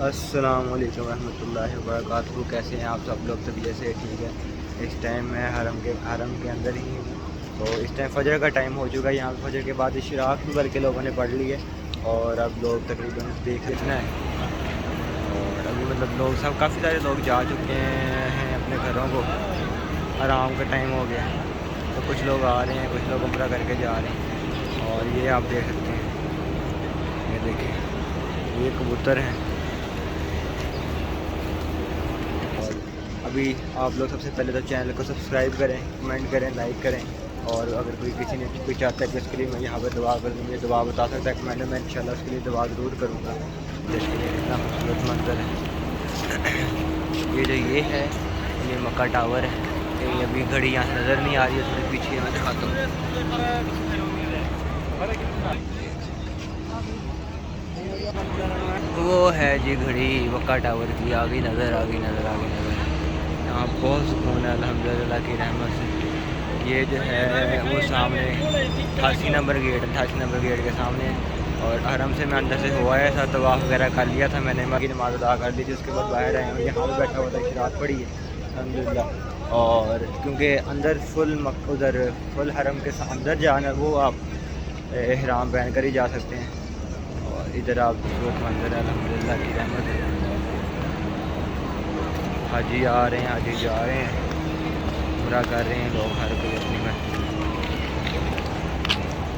अस्सलाम वालेकुम रहमतुल्लाहि व बरकातहू। कैसे हैं आप सब लोग? तबीयत से ठीक है। इस टाइम मैं हरम के अंदर ही हूँ। तो इस टाइम फ़जर का टाइम हो चुका है। यहाँ पर फ़जर के बाद इशराक भी बल्कि लोगों ने पढ़ ली है और अब लोग तकरीबन देखना है। और अभी मतलब लोग सब काफ़ी सारे लोग जा चुके हैं अपने घरों को। आराम का टाइम हो गया। तो कुछ लोग आ रहे हैं, कुछ लोग उम्रा करके जा रहे हैं। और ये आप देख सकते हैं, ये देखें, ये कबूतर हैं। अभी आप लोग सबसे पहले तो चैनल को सब्सक्राइब करें, कमेंट करें, लाइक करें। और अगर किसी ने कोई चाहता है कि उसके लिए मैं यहाँ पर दुआ कर दूँ, मुझे दुआ बता सकता है कमेंट में, मैं इंशाल्लाह उसके लिए दुआ ज़रूर करूँगा। देखिए कितना खूबसूरत मंजर है। ये है, ये मक्का टावर है। ये अभी घड़ी यहाँ से नज़र नहीं आ रही है, थोड़ी पीछे मैं दिखाता हूँ। वो है जी घड़ी मक्का टावर की, आ गई नज़र, आ गई नज़र, आ गई नज़र। यहाँ बहुत सुकून है अल्हम्दुलिल्लाह की रहमत से। ये जो है वो सामने 88 नंबर गेट, 88 नंबर गेट के सामने। और हरम से मैं अंदर से हुआ है, ऐसा तवाफ़ वगैरह कर लिया था मैंने, मगर नमाज़ अदा कर ली थी। उसके बाद बाहर आए हैं, यहाँ पर बैठा हुआ था, इशराक पड़ी है अल्हम्दुलिल्लाह। और क्योंकि अंदर उधर फुल हरम के अंदर जाना, वो आप एहराम पहन कर ही जा सकते हैं। और इधर आप खूबसूरत मंजर है अल्हम्दुलिल्लाह की रहमत है। हाजी आ रहे हैं, हाजी जा रहे हैं, उम्रा कर रहे हैं लोग, हर कोई अपनी में।